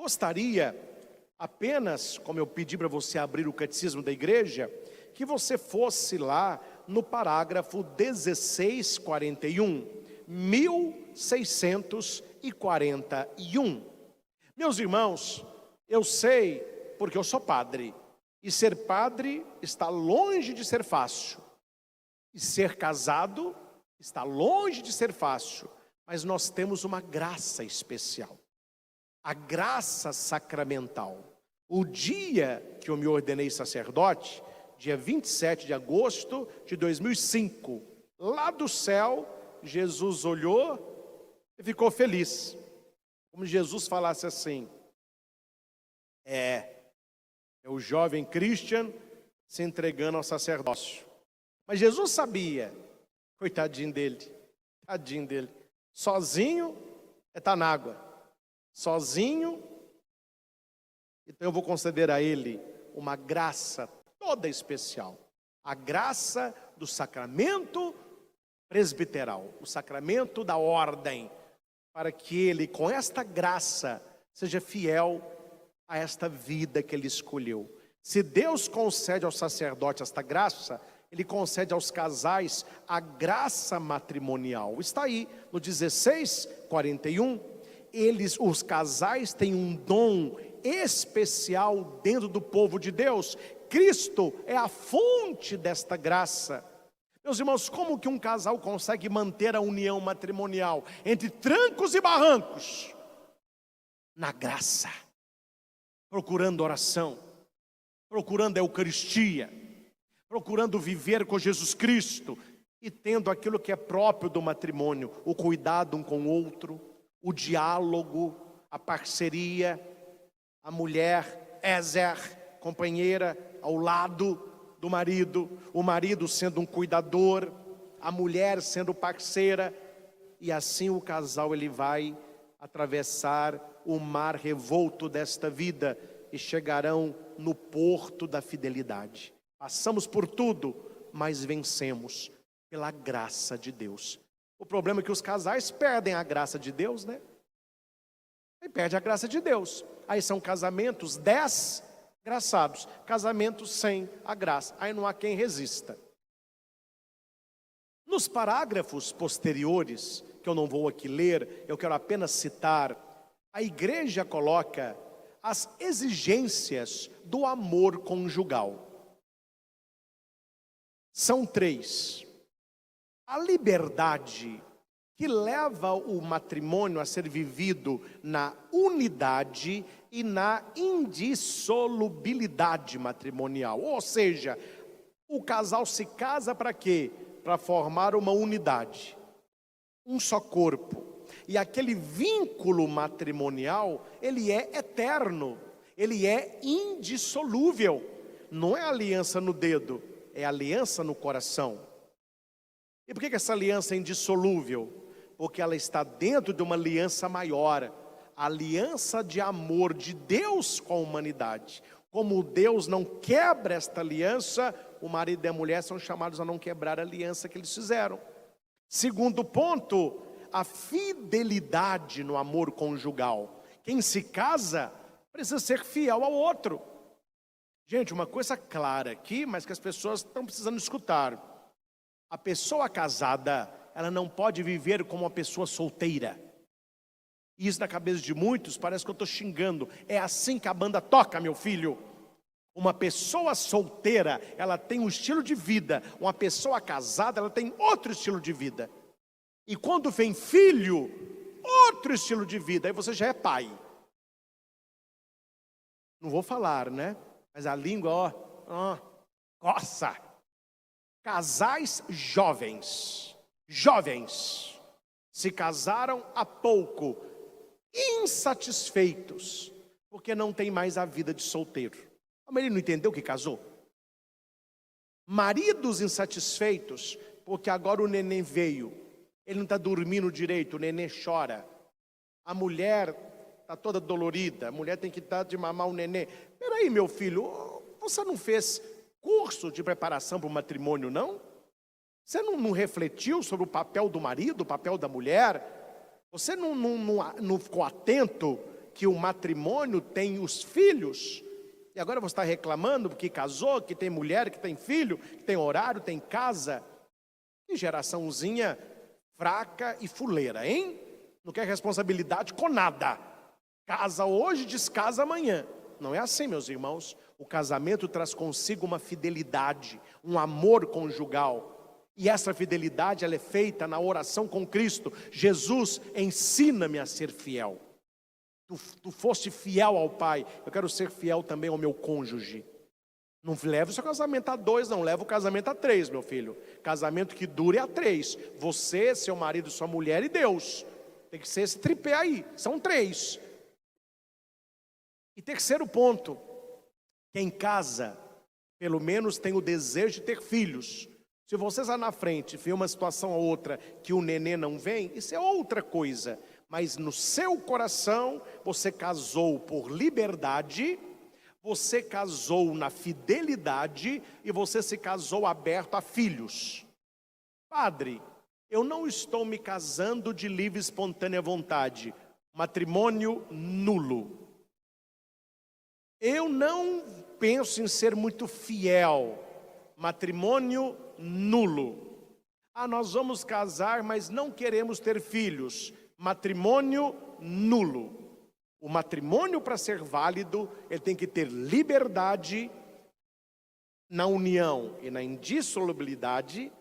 Gostaria apenas, como eu pedi para você abrir o catecismo da igreja, que você fosse lá no parágrafo 1641, 1641. Meus irmãos, eu sei porque eu sou padre, e ser padre está longe de ser fácil, e ser casado está longe de ser fácil, mas nós temos uma graça especial, a graça sacramental. O dia que eu me ordenei sacerdote, dia 27 de agosto de 2005, lá do céu, Jesus olhou e ficou feliz. Como Jesus falasse assim, é o jovem Christian se entregando ao sacerdócio. Mas Jesus sabia, coitadinho dele, tadinho dele, sozinho está na água, sozinho. Então eu vou conceder a ele uma graça toda especial, a graça do sacramento presbiteral, o sacramento da ordem, para que ele, com esta graça, seja fiel a esta vida que ele escolheu. Se Deus concede ao sacerdote esta graça, ele concede aos casais a graça matrimonial. Está aí no 1641, os casais têm um dom especial dentro do povo de Deus. Cristo é a fonte desta graça. Meus irmãos, como que um casal consegue manter a união matrimonial entre trancos e barrancos? Na graça, procurando oração, procurando a Eucaristia, procurando viver com Jesus Cristo e tendo aquilo que é próprio do matrimônio, o cuidado um com o outro, o diálogo, a parceria, a mulher, Ezer, companheira, ao lado do marido, o marido sendo um cuidador, a mulher sendo parceira, e assim o casal ele vai atravessar o mar revolto desta vida e chegarão no porto da fidelidade. Passamos por tudo, mas vencemos pela graça de Deus. O problema é que os casais perdem a graça de Deus, né? Aí perde a graça de Deus. Aí são casamentos desgraçados, casamentos sem a graça. Aí não há quem resista. Nos parágrafos posteriores, que eu não vou aqui ler, eu quero apenas citar, a igreja coloca as exigências do amor conjugal. São 3. A liberdade que leva o matrimônio a ser vivido na unidade e na indissolubilidade matrimonial. Ou seja, o casal se casa para quê? Para formar uma unidade, um só corpo. E aquele vínculo matrimonial, ele é eterno, ele é indissolúvel. Não é aliança no dedo, é aliança no coração. E por que essa aliança é indissolúvel? Porque ela está dentro de uma aliança maior, a aliança de amor de Deus com a humanidade. Como Deus não quebra esta aliança, o marido e a mulher são chamados a não quebrar a aliança que eles fizeram. Segundo ponto, a fidelidade no amor conjugal. Quem se casa precisa ser fiel ao outro. Gente, uma coisa clara aqui, mas que as pessoas estão precisando escutar. A pessoa casada, ela não pode viver como uma pessoa solteira. Isso na cabeça de muitos, parece que eu estou xingando. É assim que a banda toca, meu filho. Uma pessoa solteira, ela tem um estilo de vida. Uma pessoa casada, ela tem outro estilo de vida. E quando vem filho, outro estilo de vida. Aí você já é pai. Não vou falar, né? Mas a língua, coça. Casais jovens, se casaram há pouco, insatisfeitos, porque não tem mais a vida de solteiro. Mas ele não entendeu que casou? Maridos insatisfeitos, porque agora o neném veio, ele não está dormindo direito, o neném chora. A mulher está toda dolorida, a mulher tem que dar de mamar o neném. Peraí, meu filho, você não fez curso de preparação para o matrimônio, não? Você não refletiu sobre o papel do marido, o papel da mulher? Você não ficou atento que o matrimônio tem os filhos. E agora você está reclamando porque casou, que tem mulher, que tem filho, que tem horário, tem casa. Que geraçãozinha fraca e fuleira, hein? Não quer responsabilidade com nada. Casa hoje, descasa amanhã. Não é assim, meus irmãos. O casamento traz consigo uma fidelidade, um amor conjugal. E essa fidelidade, ela é feita na oração com Cristo. Jesus, ensina-me a ser fiel. Tu foste fiel ao Pai, eu quero ser fiel também ao meu cônjuge. Não leva o seu casamento a 2, não, leva o casamento a 3, meu filho. Casamento que dure a 3. Você, seu marido, sua mulher e Deus. Tem que ser esse tripé aí, são 3. E terceiro ponto, quem casa, pelo menos tem o desejo de ter filhos. Se você está na frente, vê uma situação ou outra que o nenê não vem, isso é outra coisa. Mas no seu coração, você casou por liberdade, você casou na fidelidade e você se casou aberto a filhos. Padre, eu não estou me casando de livre e espontânea vontade. Matrimônio nulo. Eu não penso em ser muito fiel. Matrimônio nulo. Nós vamos casar, mas não queremos ter filhos. Matrimônio nulo. O matrimônio, para ser válido, ele tem que ter liberdade na união e na indissolubilidade.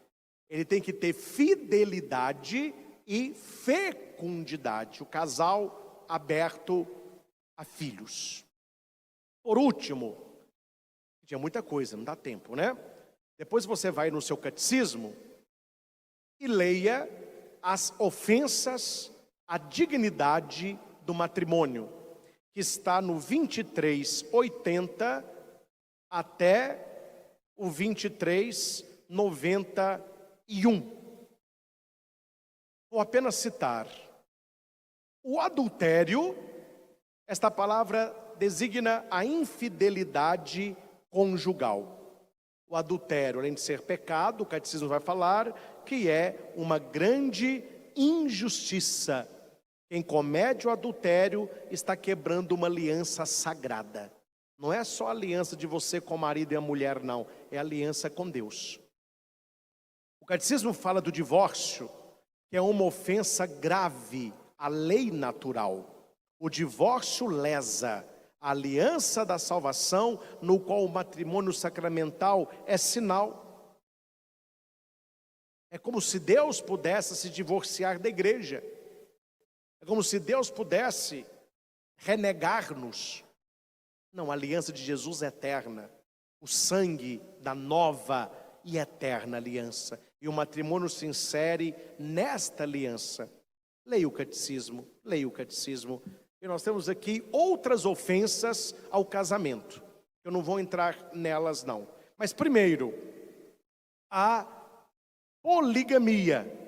Ele tem que ter fidelidade e fecundidade. O casal aberto a filhos. Por último, tinha muita coisa, não dá tempo, né? Depois você vai no seu catecismo e leia as ofensas à dignidade do matrimônio, que está no 2380 até o 2391. Vou apenas citar. O adultério, esta palavra designa a infidelidade conjugal. O adultério, além de ser pecado, o catecismo vai falar que é uma grande injustiça. Quem comete o adultério está quebrando uma aliança sagrada. Não é só a aliança de você com o marido e a mulher, não. É a aliança com Deus. O catecismo fala do divórcio, que é uma ofensa grave à lei natural. O divórcio lesa a aliança da salvação, no qual o matrimônio sacramental é sinal. É como se Deus pudesse se divorciar da igreja. É como se Deus pudesse renegar-nos. Não, a aliança de Jesus é eterna. O sangue da nova e eterna aliança. E o matrimônio se insere nesta aliança. Leia o catecismo, leia o catecismo. E nós temos aqui outras ofensas ao casamento. Eu não vou entrar nelas, não. Mas primeiro, a poligamia.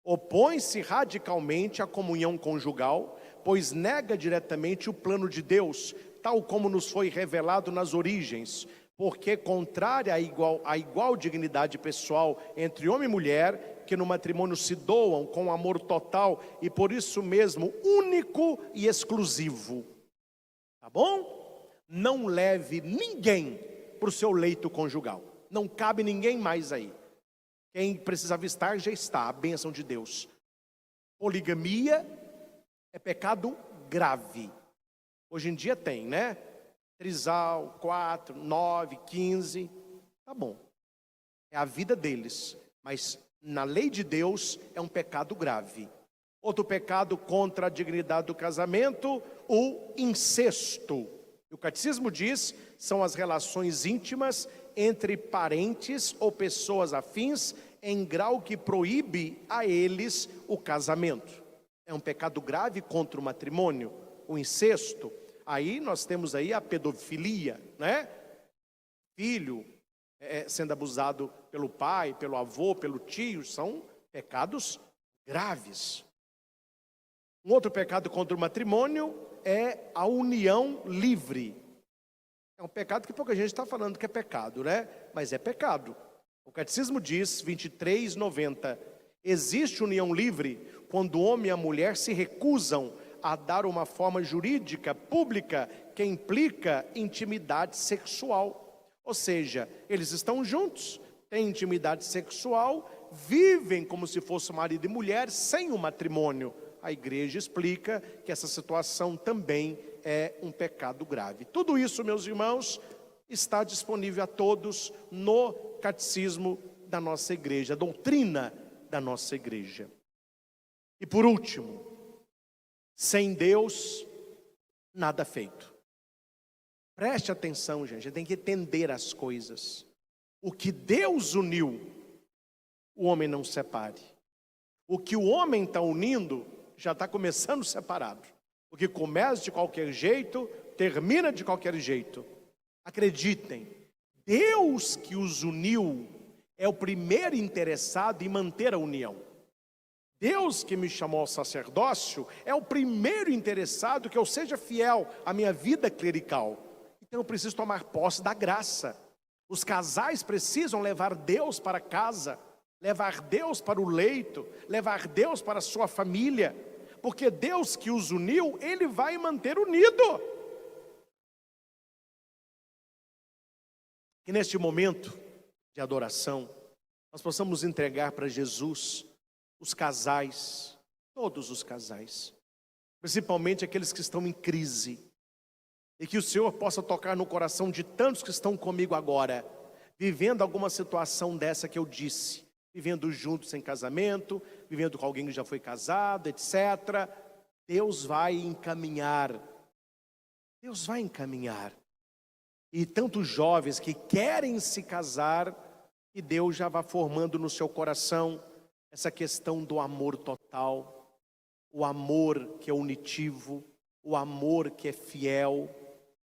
Opõe-se radicalmente à comunhão conjugal, pois nega diretamente o plano de Deus, tal como nos foi revelado nas origens, porque contrária à igual dignidade pessoal entre homem e mulher, que no matrimônio se doam com amor total e por isso mesmo único e exclusivo. Tá bom? Não leve ninguém para o seu leito conjugal. Não cabe ninguém mais aí. Quem precisa avistar já está, a bênção de Deus. Poligamia é pecado grave. Hoje em dia tem, né? Trisal, 4, 9, 15. Tá bom. É a vida deles. Mas na lei de Deus é um pecado grave. Outro pecado contra a dignidade do casamento, o incesto. O catecismo diz, são as relações íntimas entre parentes ou pessoas afins em grau que proíbe a eles o casamento. É um pecado grave contra o matrimônio, o incesto. Aí nós temos aí a pedofilia, né? Filho sendo abusado pelo pai, pelo avô, pelo tio, são pecados graves. Um outro pecado contra o matrimônio é a união livre. É um pecado que pouca gente está falando que é pecado, né? Mas é pecado. O catecismo diz, 23:90, existe união livre quando o homem e a mulher se recusam a dar uma forma jurídica, pública, que implica intimidade sexual. Ou seja, eles estão juntos, têm intimidade sexual, vivem como se fosse marido e mulher, sem o matrimônio. A igreja explica que essa situação também é um pecado grave. Tudo isso, meus irmãos, está disponível a todos no catecismo da nossa igreja, a doutrina da nossa igreja. E por último, sem Deus, nada feito. Preste atenção, gente, tem que entender as coisas. O que Deus uniu, o homem não separe. O que o homem está unindo, já está começando separado. O que começa de qualquer jeito, termina de qualquer jeito. Acreditem, Deus que os uniu é o primeiro interessado em manter a união. Deus que me chamou ao sacerdócio é o primeiro interessado que eu seja fiel à minha vida clerical. Então eu preciso tomar posse da graça. Os casais precisam levar Deus para casa, levar Deus para o leito, levar Deus para a sua família, porque Deus que os uniu, Ele vai manter unido. Que neste momento de adoração, nós possamos entregar para Jesus os casais, todos os casais, principalmente aqueles que estão em crise, e que o Senhor possa tocar no coração de tantos que estão comigo agora, vivendo alguma situação dessa que eu disse, vivendo juntos em casamento, vivendo com alguém que já foi casado, etc. Deus vai encaminhar. Deus vai encaminhar. E tantos jovens que querem se casar, e Deus já vai formando no seu coração essa questão do amor total, o amor que é unitivo, o amor que é fiel,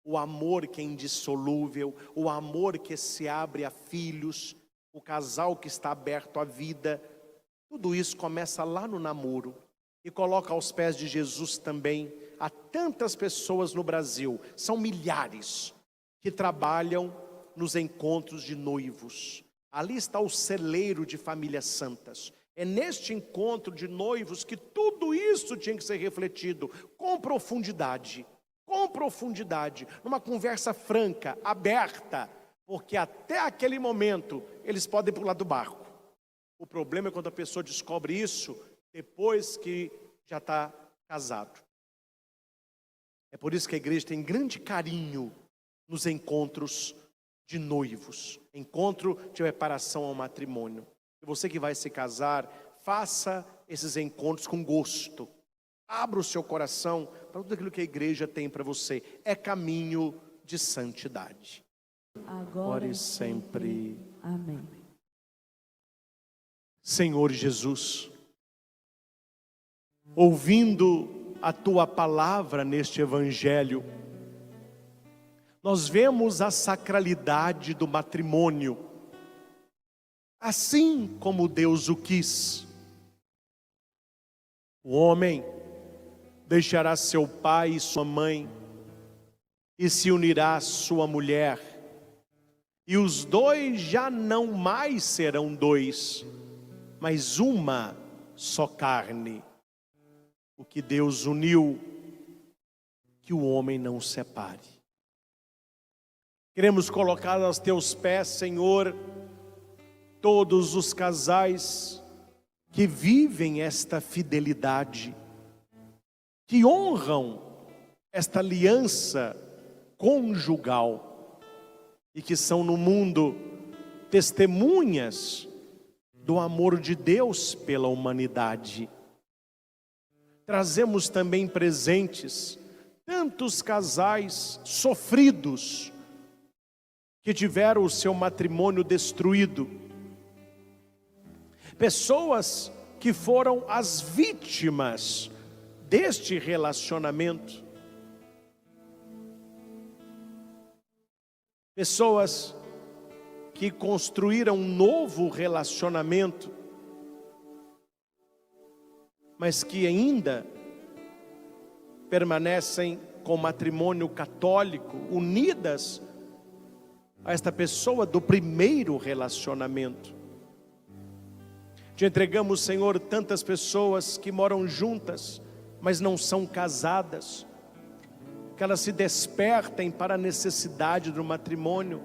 o amor que é indissolúvel, o amor que se abre a filhos, o casal que está aberto à vida. Tudo isso começa lá no namoro e coloca aos pés de Jesus também. Há tantas pessoas no Brasil, são milhares, que trabalham nos encontros de noivos. Ali está o celeiro de famílias santas. É neste encontro de noivos que tudo isso tinha que ser refletido com profundidade, numa conversa franca, aberta, porque até aquele momento eles podem pular do barco. O problema é quando a pessoa descobre isso depois que já está casado. É por isso que a igreja tem grande carinho nos encontros de noivos, encontro de preparação ao matrimônio. E você que vai se casar, faça esses encontros com gosto. Abra o seu coração para tudo aquilo que a igreja tem para você. É caminho de santidade. Agora e sempre. Amém. Senhor Jesus, ouvindo a Tua palavra neste evangelho, nós vemos a sacralidade do matrimônio, assim como Deus o quis. O homem deixará seu pai e sua mãe e se unirá à sua mulher, e os dois já não mais serão dois, mas uma só carne. O que Deus uniu, que o homem não separe. Queremos colocar aos teus pés, Senhor, todos os casais que vivem esta fidelidade, que honram esta aliança conjugal e que são no mundo testemunhas do amor de Deus pela humanidade. Trazemos também presentes tantos casais sofridos que tiveram o seu matrimônio destruído, pessoas que foram as vítimas deste relacionamento, pessoas que construíram um novo relacionamento, mas que ainda permanecem com o matrimônio católico, unidas a esta pessoa do primeiro relacionamento. Te entregamos, Senhor, tantas pessoas que moram juntas mas não são casadas, que elas se despertem para a necessidade do matrimônio,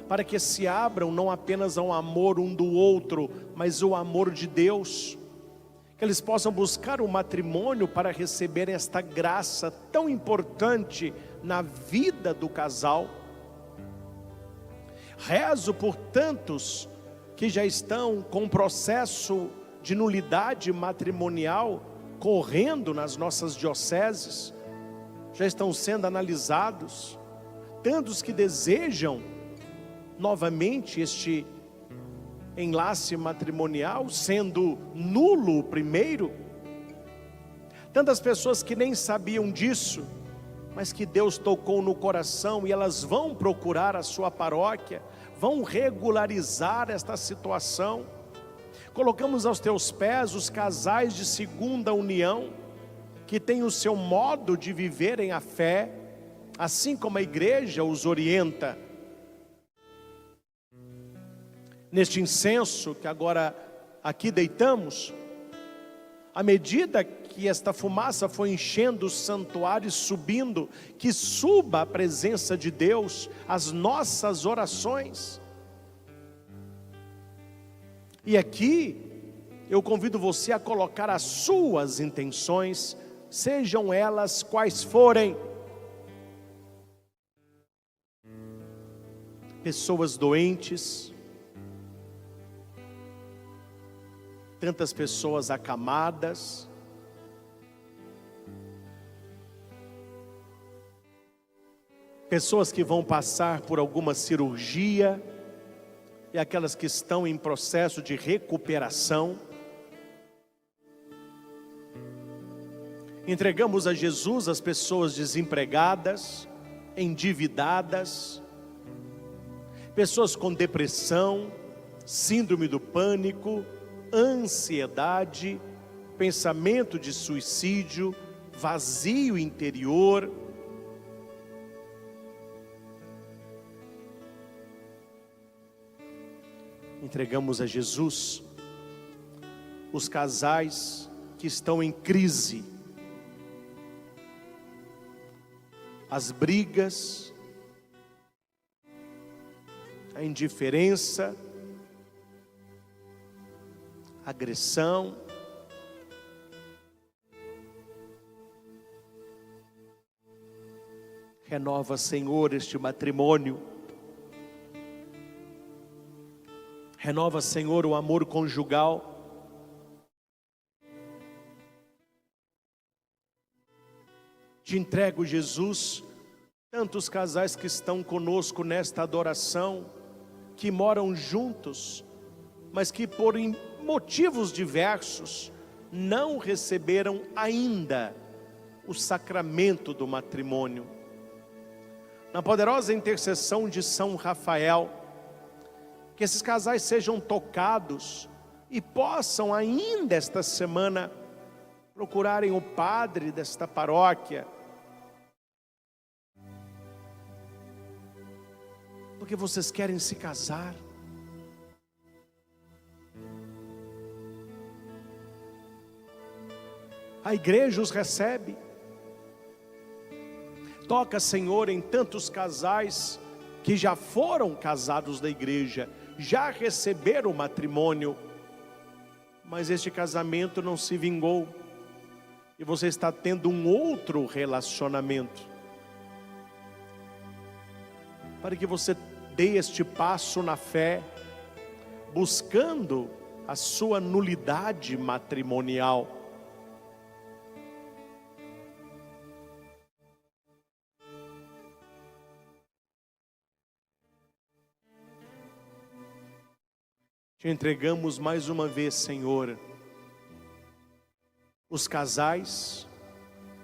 para que se abram não apenas ao amor um do outro, mas o amor de Deus, que eles possam buscar o matrimônio para receberem esta graça tão importante na vida do casal. Rezo por tantos que já estão com um processo de nulidade matrimonial correndo nas nossas dioceses, já estão sendo analisados, tantos que desejam novamente este enlace matrimonial, sendo nulo o primeiro, tantas pessoas que nem sabiam disso, mas que Deus tocou no coração e elas vão procurar a sua paróquia, vão regularizar esta situação. Colocamos aos teus pés os casais de segunda união, que têm o seu modo de viverem a fé, assim como a igreja os orienta. Neste incenso que agora aqui deitamos, à medida que esta fumaça foi enchendo o santuário e subindo, que suba a presença de Deus, as nossas orações. E aqui eu convido você a colocar as suas intenções, sejam elas quais forem. Pessoas doentes, tantas pessoas acamadas, pessoas que vão passar por alguma cirurgia, e aquelas que estão em processo de recuperação. Entregamos a Jesus as pessoas desempregadas, endividadas, pessoas com depressão, síndrome do pânico, ansiedade, pensamento de suicídio, vazio interior. Entregamos a Jesus os casais que estão em crise, as brigas, a indiferença, a agressão, renova, Senhor, este matrimônio. Renova, Senhor, o amor conjugal. Te entrego, Jesus, tantos casais que estão conosco nesta adoração, que moram juntos, mas que por motivos diversos não receberam ainda o sacramento do matrimônio. Na poderosa intercessão de São Rafael, que esses casais sejam tocados e possam ainda esta semana procurarem o padre desta paróquia, porque vocês querem se casar. A igreja os recebe. Toca, Senhor, em tantos casais que já foram casados da igreja, já receberam o matrimônio, mas este casamento não se vingou, e você está tendo um outro relacionamento. Para que você dê este passo na fé, buscando a sua nulidade matrimonial. Te entregamos mais uma vez, Senhor, os casais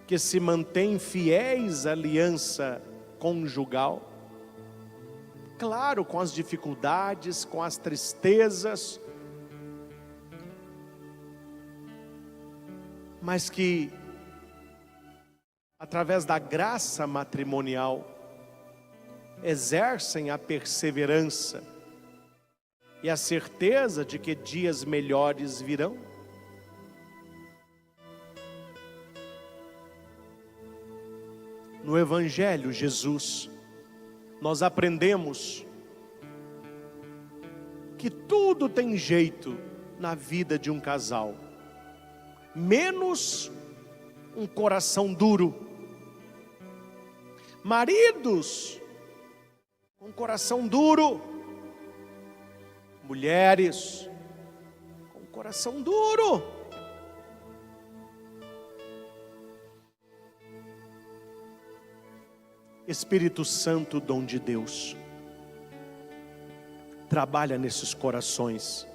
que se mantêm fiéis à aliança conjugal, claro, com as dificuldades, com as tristezas, mas que, através da graça matrimonial, exercem a perseverança e a certeza de que dias melhores virão. No Evangelho, Jesus, nós aprendemos que tudo tem jeito na vida de um casal, menos um coração duro. Maridos com coração duro, mulheres com coração duro. Espírito Santo, dom de Deus, trabalha nesses corações.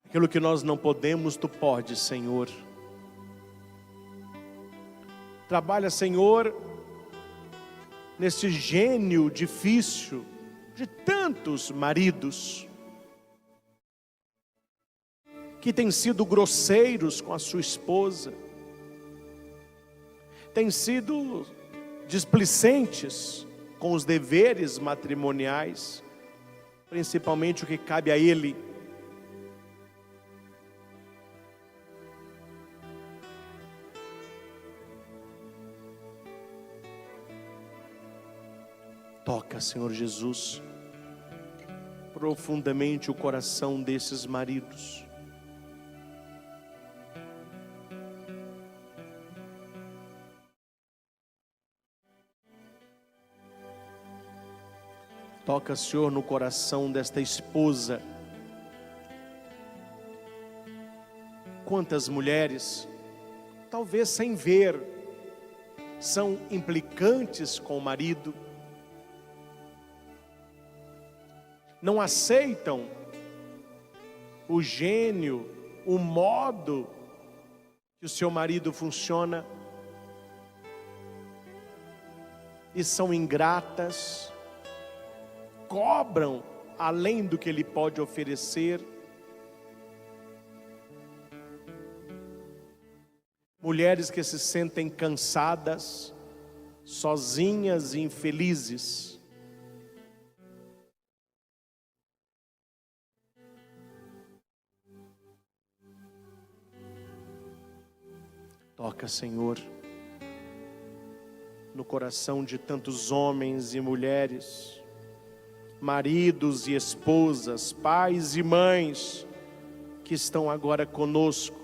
Aquilo que nós não podemos, Tu podes, Senhor. Trabalha, Senhor, nesse gênio difícil de tantos maridos que têm sido grosseiros com a sua esposa, têm sido displicentes com os deveres matrimoniais, principalmente o que cabe a ele. Toca, Senhor Jesus, profundamente o coração desses maridos. Toca, Senhor, no coração desta esposa. Quantas mulheres, talvez sem ver, são implicantes com o marido, não aceitam o gênio, o modo que o seu marido funciona, e são ingratas, cobram além do que ele pode oferecer. Mulheres que se sentem cansadas, sozinhas e infelizes. Toca, Senhor, no coração de tantos homens e mulheres, maridos e esposas, pais e mães, que estão agora conosco.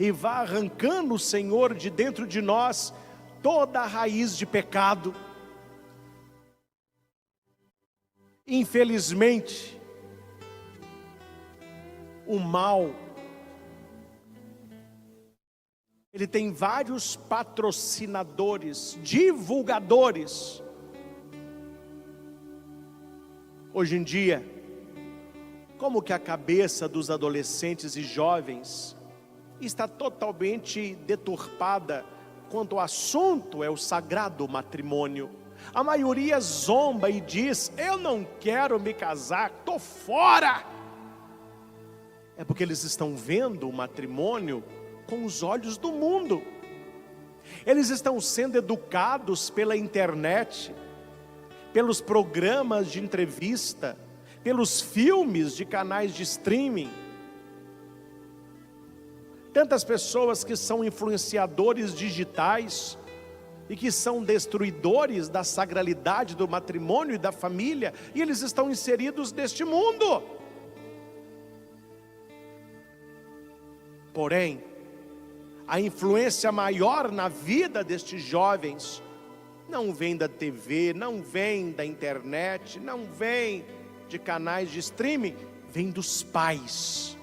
E vá arrancando, Senhor, de dentro de nós, toda a raiz de pecado. Infelizmente, o mal, ele tem vários patrocinadores, divulgadores. Hoje em dia, como que a cabeça dos adolescentes e jovens está totalmente deturpada quando o assunto é o sagrado matrimônio. A maioria zomba e diz: eu não quero me casar, estou fora. É porque eles estão vendo o matrimônio com os olhos do mundo. Eles estão sendo educados pela internet, pelos programas de entrevista, pelos filmes de canais de streaming. Tantas pessoas que são influenciadores digitais e que são destruidores da sagralidade do matrimônio e da família, e eles estão inseridos neste mundo. Porém, a influência maior na vida destes jovens não vem da TV, não vem da internet, não vem de canais de streaming, vem dos pais.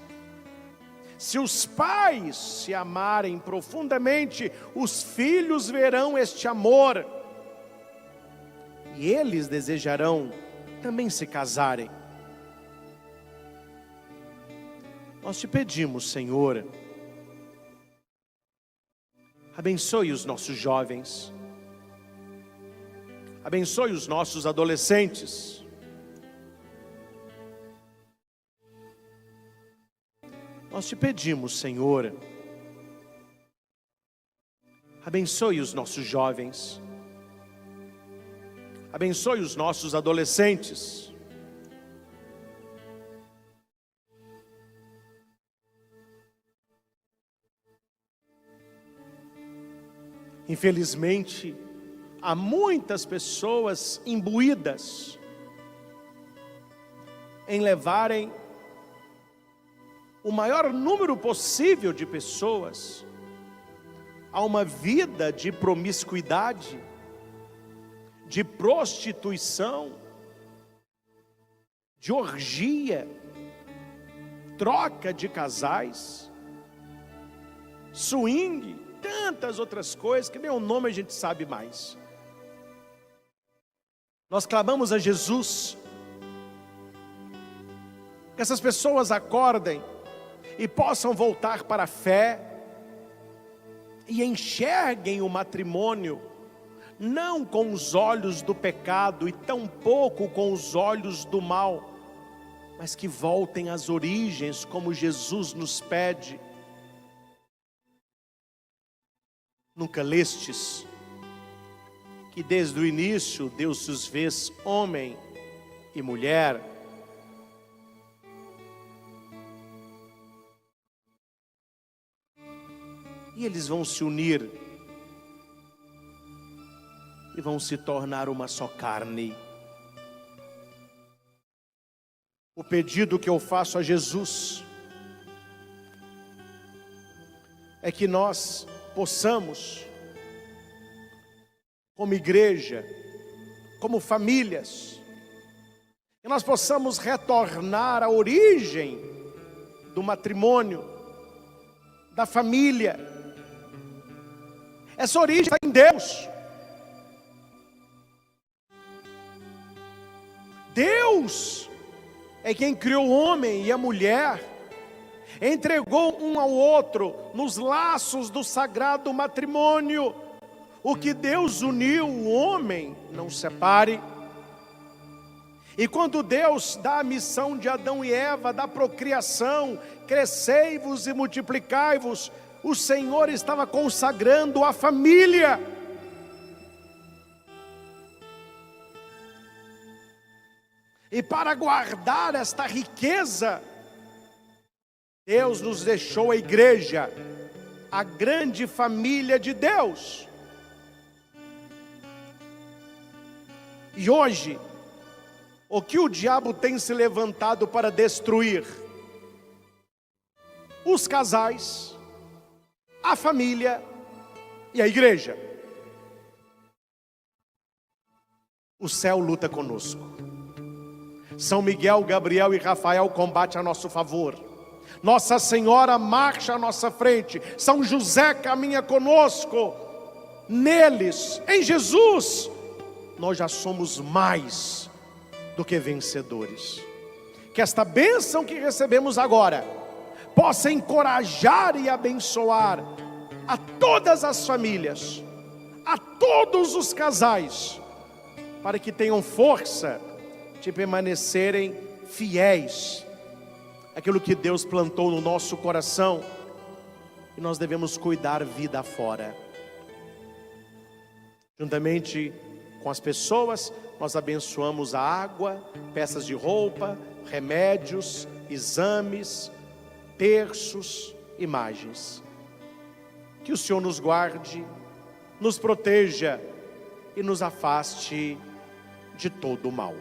Se os pais se amarem profundamente, os filhos verão este amor, e eles desejarão também se casarem. Nós te pedimos, Senhor, abençoe os nossos jovens, abençoe os nossos adolescentes. Nós te pedimos, Senhor, abençoe os nossos jovens, abençoe os nossos adolescentes. Infelizmente, há muitas pessoas imbuídas em levarem o maior número possível de pessoas a uma vida de promiscuidade, de prostituição, de orgia, troca de casais, swing, tantas outras coisas que nem o nome a gente sabe mais. Nós clamamos a Jesus que essas pessoas acordem e possam voltar para a fé e enxerguem o matrimônio não com os olhos do pecado e tampouco com os olhos do mal, mas que voltem às origens como Jesus nos pede. Nunca lestes que desde o início Deus os fez homem e mulher? E eles vão se unir e vão se tornar uma só carne. O pedido que eu faço a Jesus é que nós possamos, como igreja, como famílias, que nós possamos retornar à origem do matrimônio, da família. Essa origem está em Deus. Deus é quem criou o homem e a mulher, entregou um ao outro nos laços do sagrado matrimônio. O que Deus uniu, o homem não separe. E quando Deus dá a missão de Adão e Eva, da procriação, crescei-vos e multiplicai-vos, o Senhor estava consagrando a família. E para guardar esta riqueza, Deus nos deixou a igreja, a grande família de Deus. E hoje, o que o diabo tem se levantado para destruir? Os casais, a família e a igreja. O céu luta conosco. São Miguel, Gabriel e Rafael combatem a nosso favor. Nossa Senhora marcha à nossa frente. São José caminha conosco. Neles, em Jesus, nós já somos mais do que vencedores. Que esta bênção que recebemos agora possa encorajar e abençoar a todas as famílias, a todos os casais, para que tenham força de permanecerem fiéis àquilo que Deus plantou no nosso coração, e nós devemos cuidar vida afora. Juntamente com as pessoas, nós abençoamos a água, peças de roupa, remédios, exames, terços, imagens. Que o Senhor nos guarde, nos proteja e nos afaste de todo o mal.